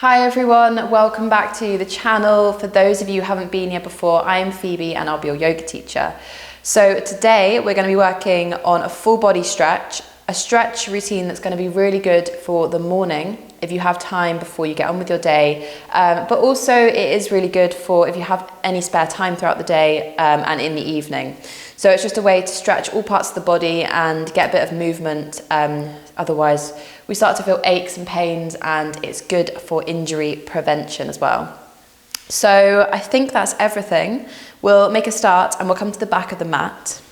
Hi everyone, welcome back to the channel. For those of you who haven't been here before, I am Phoebe and I'll be your yoga teacher. So today we're going to be working on a full body stretch, a stretch routine that's going to be really good for the morning if you have time before you get on with your day, but also it is really good for if you have any spare time throughout the day and in the evening. So it's just a way to stretch all parts of the body and get a bit of movement. Otherwise we start to feel aches and pains, and it's good for injury prevention as well. So I think that's everything. We'll make a start and we'll come to the back of the mat.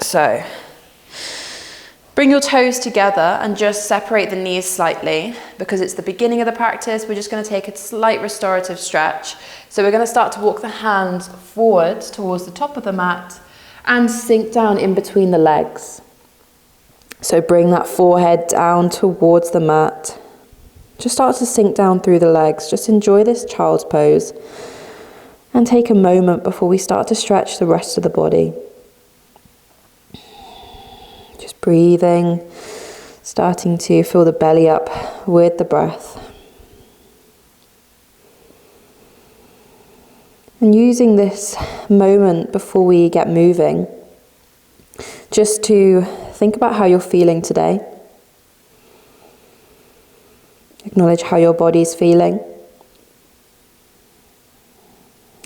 So bring your toes together and just separate the knees slightly. Because it's the beginning of the practice, we're just going to take a slight restorative stretch. So we're going to start to walk the hands forwards towards the top of the mat and sink down in between the legs. So bring that forehead down towards the mat. Just start to sink down through the legs. Just enjoy this child's pose and take a moment before we start to stretch the rest of the body. Just breathing, starting to fill the belly up with the breath. And using this moment before we get moving, just to think about how you're feeling today. Acknowledge how your body's feeling.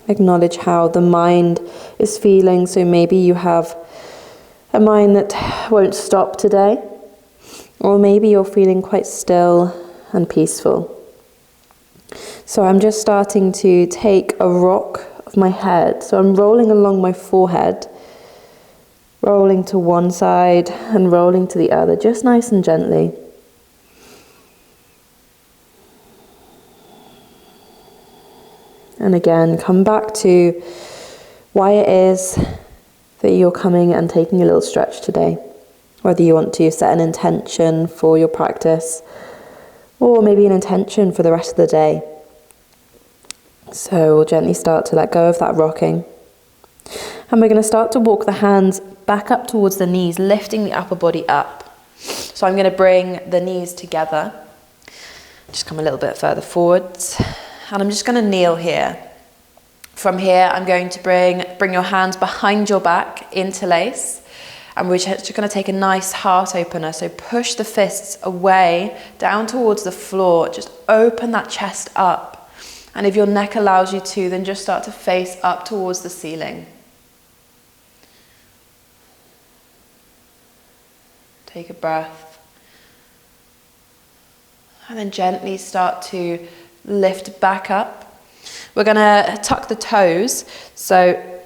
Acknowledge how the mind is feeling. So maybe you have a mind that won't stop today, or maybe you're feeling quite still and peaceful. So I'm just starting to take a rock of my head. So I'm rolling along my forehead, rolling to one side and rolling to the other, just nice and gently. And again, come back to why it is that you're coming and taking a little stretch today. Whether you want to set an intention for your practice, or maybe an intention for the rest of the day. So we'll gently start to let go of that rocking. And we're going to start to walk the hands back up towards the knees, lifting the upper body up. So I'm going to bring the knees together. Just come a little bit further forwards. And I'm just going to kneel here. From here, I'm going to bring your hands behind your back, interlace. And we're just going to take a nice heart opener. So push the fists away, down towards the floor. Just open that chest up. And if your neck allows you to, then just start to face up towards the ceiling. Take a breath. And then gently start to lift back up. We're going to tuck the toes. So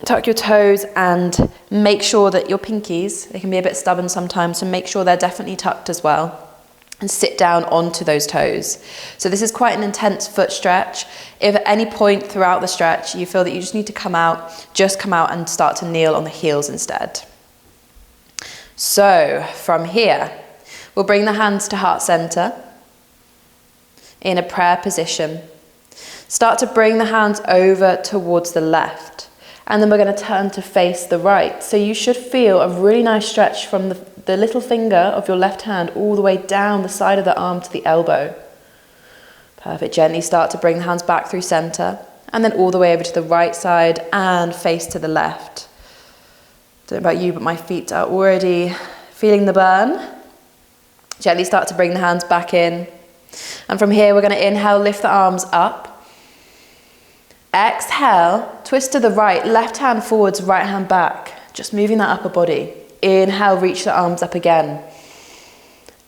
tuck your toes and make sure that your pinkies, they can be a bit stubborn sometimes, so make sure they're definitely tucked as well. And sit down onto those toes. So this is quite an intense foot stretch. If at any point throughout the stretch you feel that you just need to come out, just come out and start to kneel on the heels instead. So from here, we'll bring the hands to heart center in a prayer position. Start to bring the hands over towards the left, and then we're going to turn to face the right. So you should feel a really nice stretch from the little finger of your left hand all the way down the side of the arm to the elbow. Perfect. Gently start to bring the hands back through center, and then all the way over to the right side and face to the left. Don't know about you, but my feet are already feeling the burn. Gently start to bring the hands back in. And from here, we're going to inhale, lift the arms up. Exhale, twist to the right, left hand forwards, right hand back. Just moving that upper body. Inhale, reach the arms up again.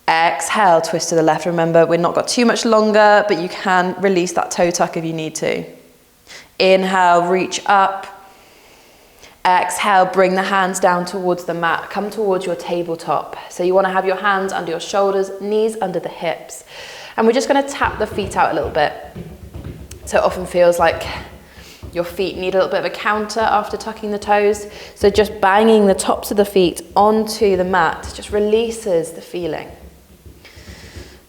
Exhale, twist to the left. Remember, we've not got too much longer, but you can release that toe tuck if you need to. Inhale, reach up. Exhale, bring the hands down towards the mat. Come towards your tabletop. So you want to have your hands under your shoulders, knees under the hips. And we're just going to tap the feet out a little bit. So it often feels like your feet need a little bit of a counter after tucking the toes. So just banging the tops of the feet onto the mat just releases the feeling.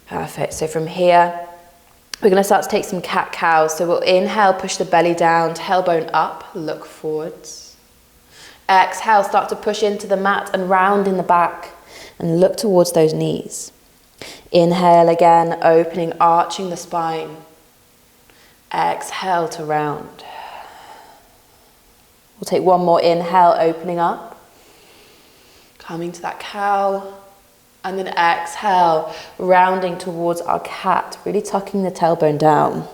Perfect. So from here, we're going to start to take some cat-cows. So we'll inhale, push the belly down, tailbone up, look forwards. Exhale, start to push into the mat and round in the back and look towards those knees. Inhale again, opening, arching the spine. Exhale to round. We'll take one more inhale, opening up. Coming to that cow. And then exhale, rounding towards our cat, really tucking the tailbone down.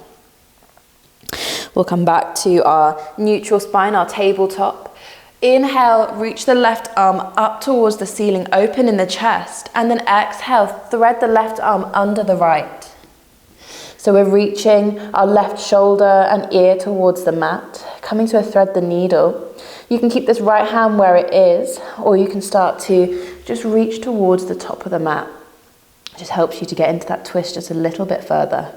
We'll come back to our neutral spine, our tabletop. Inhale, reach the left arm up towards the ceiling, open in the chest. And then exhale, thread the left arm under the right. So we're reaching our left shoulder and ear towards the mat, coming to a thread the needle. You can keep this right hand where it is, or you can start to just reach towards the top of the mat. It just helps you to get into that twist just a little bit further.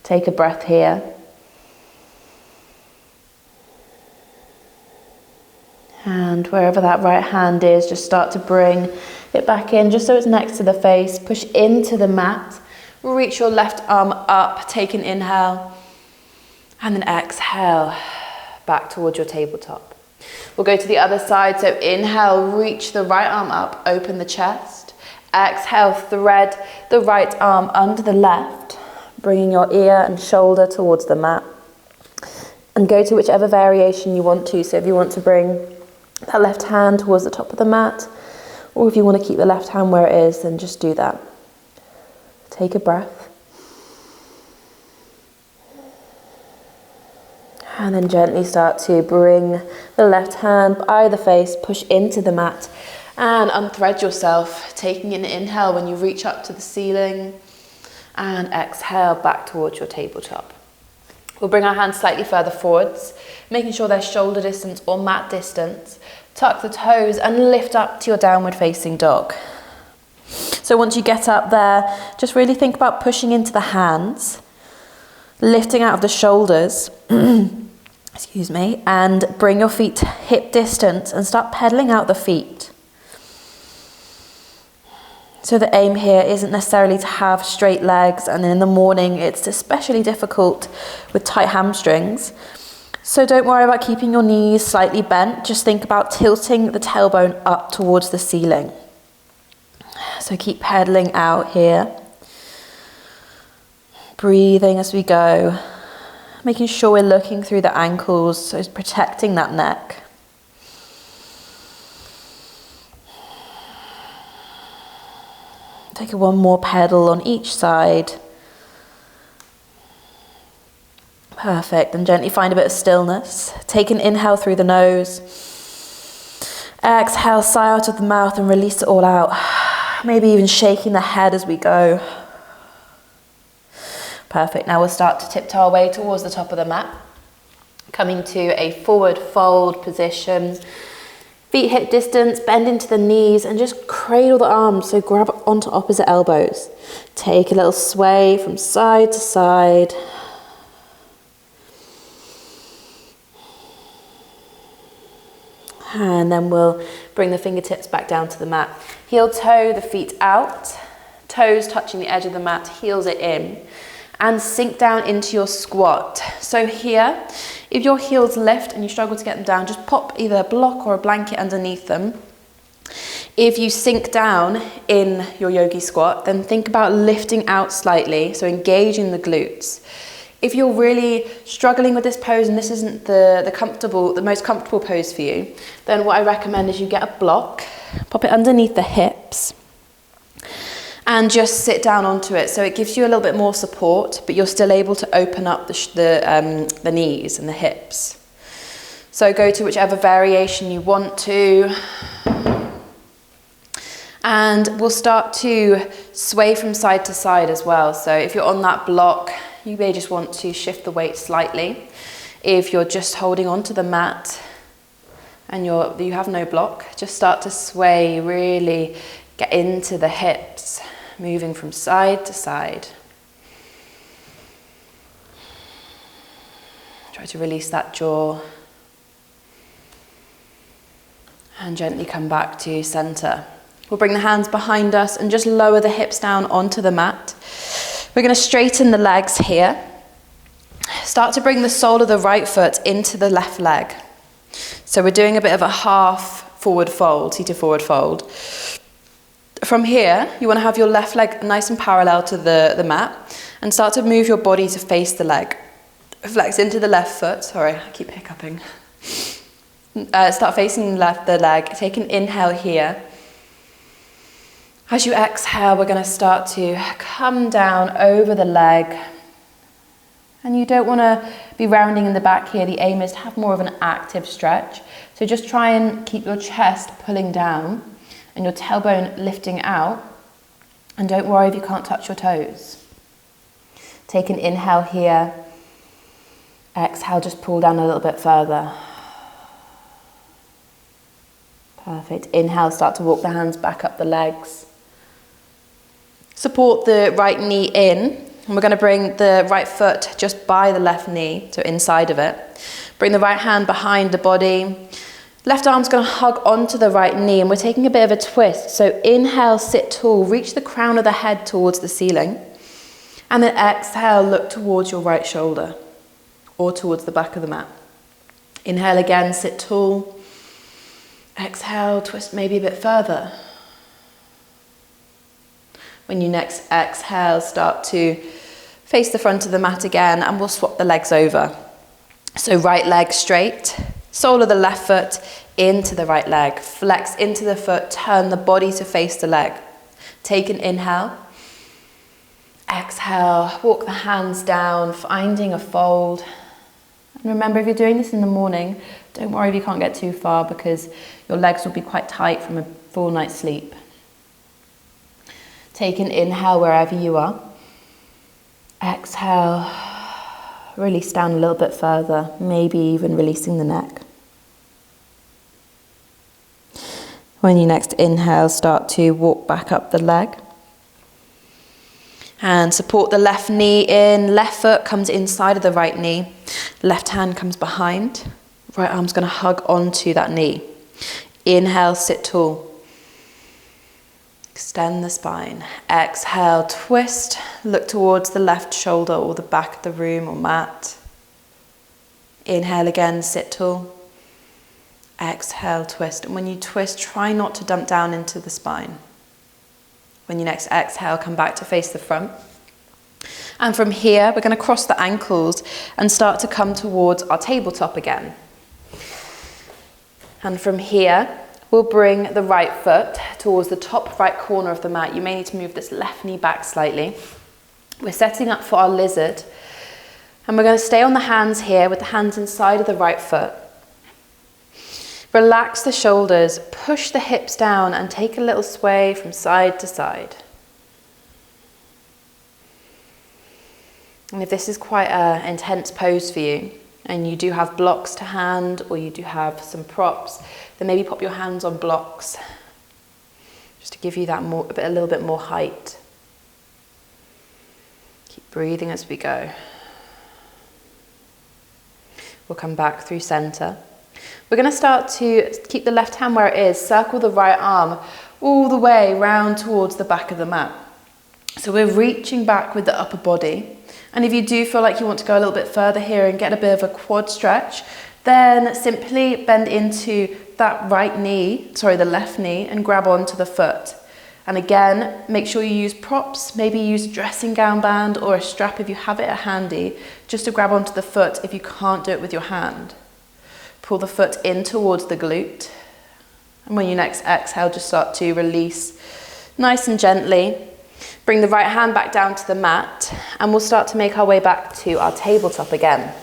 Take a breath here. And wherever that right hand is, just start to bring it back in, just so it's next to the face. Push into the mat. Reach your left arm up. Take an inhale. And then exhale, back towards your tabletop. We'll go to the other side. So inhale, reach the right arm up, open the chest. Exhale, thread the right arm under the left, bringing your ear and shoulder towards the mat. And go to whichever variation you want to. So if you want to bring that left hand towards the top of the mat, or if you want to keep the left hand where it is, then just do that. Take a breath. And then gently start to bring the left hand by the face, push into the mat, and unthread yourself, taking an inhale when you reach up to the ceiling, and exhale back towards your tabletop. We'll bring our hands slightly further forwards, making sure they're shoulder distance or mat distance. Tuck the toes and lift up to your downward facing dog. So once you get up there, just really think about pushing into the hands, lifting out of the shoulders, excuse me, and bring your feet to hip distance and start pedaling out the feet. So the aim here isn't necessarily to have straight legs, and in the morning it's especially difficult with tight hamstrings. So don't worry about keeping your knees slightly bent, just think about tilting the tailbone up towards the ceiling. So keep pedaling out here. Breathing as we go, making sure we're looking through the ankles, so it's protecting that neck. Take one more pedal on each side. Perfect, and gently find a bit of stillness. Take an inhale through the nose. Exhale, sigh out of the mouth and release it all out. Maybe even shaking the head as we go. Perfect, now we'll start to tiptoe our way towards the top of the mat. Coming to a forward fold position. Feet hip distance, bend into the knees and just cradle the arms, so grab onto opposite elbows. Take a little sway from side to side. And then we'll bring the fingertips back down to the mat. Heel toe the feet out, toes touching the edge of the mat, heels it in. And sink down into your squat. So here, if your heels lift and you struggle to get them down, just pop either a block or a blanket underneath them. If you sink down in your yogi squat, then think about lifting out slightly, so engaging the glutes. If you're really struggling with this pose and this isn't the most comfortable pose for you, then what I recommend is you get a block, pop it underneath the hips, and just sit down onto it. So it gives you a little bit more support, but you're still able to open up the knees and the hips. So go to whichever variation you want to. And we'll start to sway from side to side as well. So if you're on that block, you may just want to shift the weight slightly. If you're just holding onto the mat and you have no block, just start to sway, really get into the hips, moving from side to side. Try to release that jaw. And gently come back to center. We'll bring the hands behind us and just lower the hips down onto the mat. We're going to straighten the legs here. Start to bring the sole of the right foot into the left leg. So we're doing a bit of a half forward fold, seated forward fold. From here, you want to have your left leg nice and parallel to the mat and start to move your body to face the leg. Flex into the left foot. Sorry, I keep hiccuping. Start facing the leg. Take an inhale here. As you exhale, we're going to start to come down over the leg. And you don't want to be rounding in the back here. The aim is to have more of an active stretch. So just try and keep your chest pulling down and your tailbone lifting out. And don't worry if you can't touch your toes. Take an inhale here. Exhale, just pull down a little bit further. Perfect. Inhale, start to walk the hands back up the legs. Support the right knee in, and we're going to bring the right foot just by the left knee, so inside of it. Bring the right hand behind the body. Left arm's going to hug onto the right knee, and we're taking a bit of a twist. So inhale, sit tall, reach the crown of the head towards the ceiling. And then exhale, look towards your right shoulder or towards the back of the mat. Inhale again, sit tall. Exhale, twist maybe a bit further. When you next exhale, start to face the front of the mat again, and we'll swap the legs over. So right leg straight, sole of the left foot into the right leg. Flex into the foot, turn the body to face the leg. Take an inhale. Exhale, walk the hands down, finding a fold. And remember, if you're doing this in the morning, don't worry if you can't get too far because your legs will be quite tight from a full night's sleep. Take an inhale wherever you are. Exhale, release down a little bit further, maybe even releasing the neck. When you next inhale, start to walk back up the leg. And support the left knee in, left foot comes inside of the right knee, left hand comes behind, right arm's going to hug onto that knee. Inhale, sit tall. Extend the spine. Exhale, twist, look towards the left shoulder or the back of the room or mat. Inhale again, sit tall. Exhale, twist. And when you twist, try not to dump down into the spine. When you next exhale, come back to face the front. And from here, we're going to cross the ankles and start to come towards our tabletop again. And from here, we'll bring the right foot towards the top right corner of the mat. You may need to move this left knee back slightly. We're setting up for our lizard. And we're going to stay on the hands here with the hands inside of the right foot. Relax the shoulders, push the hips down and take a little sway from side to side. And if this is quite an intense pose for you, and you do have blocks to hand or you do have some props, then maybe pop your hands on blocks just to give you that a little bit more height. Keep breathing as we go. We'll come back through center. We're going to start to keep the left hand where it is, circle the right arm all the way round towards the back of the mat. So we're reaching back with the upper body. And if you do feel like you want to go a little bit further here and get a bit of a quad stretch, then simply bend into that the left knee and grab onto the foot. And again, make sure you use props, maybe use a dressing gown band or a strap if you have it handy, just to grab onto the foot if you can't do it with your hand. Pull the foot in towards the glute. And when you next exhale, just start to release nice and gently. Bring the right hand back down to the mat and we'll start to make our way back to our tabletop again.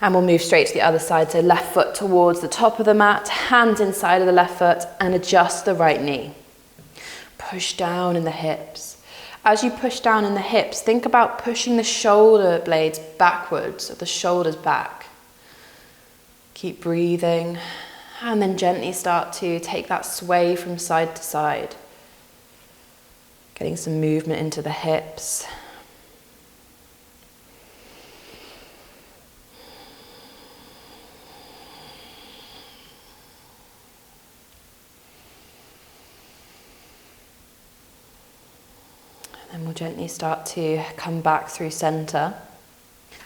And we'll move straight to the other side. So left foot towards the top of the mat, hands inside of the left foot and adjust the right knee. Push down in the hips. As you push down in the hips, think about pushing the shoulder blades backwards, so the shoulders back. Keep breathing and then gently start to take that sway from side to side. Getting some movement into the hips. And then we'll gently start to come back through center.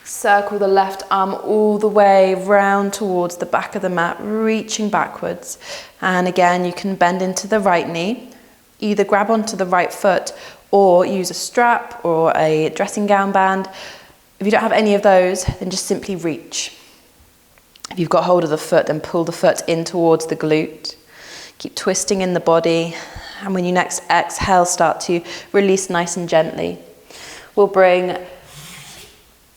Circle the left arm all the way round towards the back of the mat, reaching backwards. And again, you can bend into the right knee. Either grab onto the right foot or use a strap or a dressing gown band. If you don't have any of those, then just simply reach. If you've got hold of the foot, then pull the foot in towards the glute. Keep twisting in the body. And when you next exhale, start to release nice and gently. We'll bring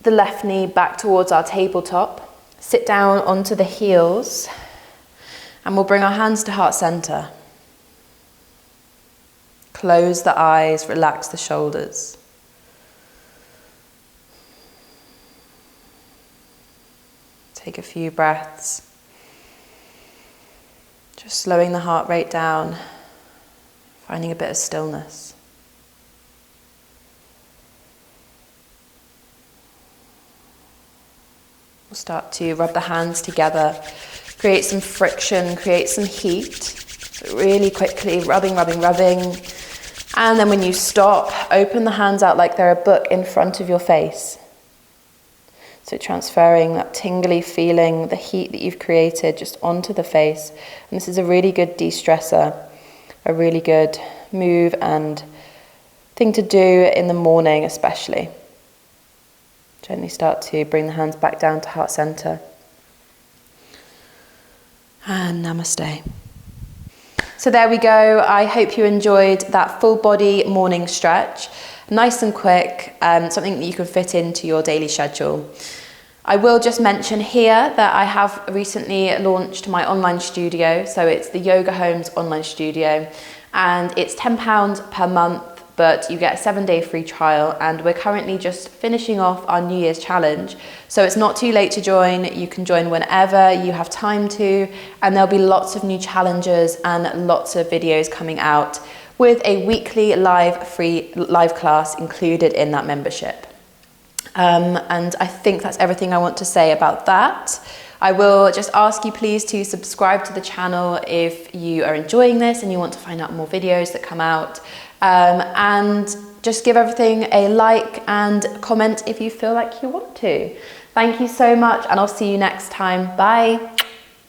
the left knee back towards our tabletop. Sit down onto the heels. And we'll bring our hands to heart center. Close the eyes, relax the shoulders. Take a few breaths. Just slowing the heart rate down, finding a bit of stillness. We'll start to rub the hands together, create some friction, create some heat. So really quickly, rubbing. And then when you stop, open the hands out like they're a book in front of your face. So transferring that tingly feeling, the heat that you've created just onto the face. And this is a really good de-stressor, a really good move and thing to do in the morning especially. Gently start to bring the hands back down to heart center. And namaste. So there we go. I hope you enjoyed that full body morning stretch. Nice and quick, something that you can fit into your daily schedule. I will just mention here that I have recently launched my online studio. So it's the Yoga Homes online studio, and it's £10 per month, but you get a 7-day free trial, and we're currently just finishing off our New Year's challenge. So it's not too late to join. You can join whenever you have time to, and there'll be lots of new challenges and lots of videos coming out with a weekly free live class included in that membership. And I think that's everything I want to say about that. I will just ask you please to subscribe to the channel if you are enjoying this and you want to find out more videos that come out. And just give everything a like and comment if you feel like you want to. Thank you so much, and I'll see you next time. Bye.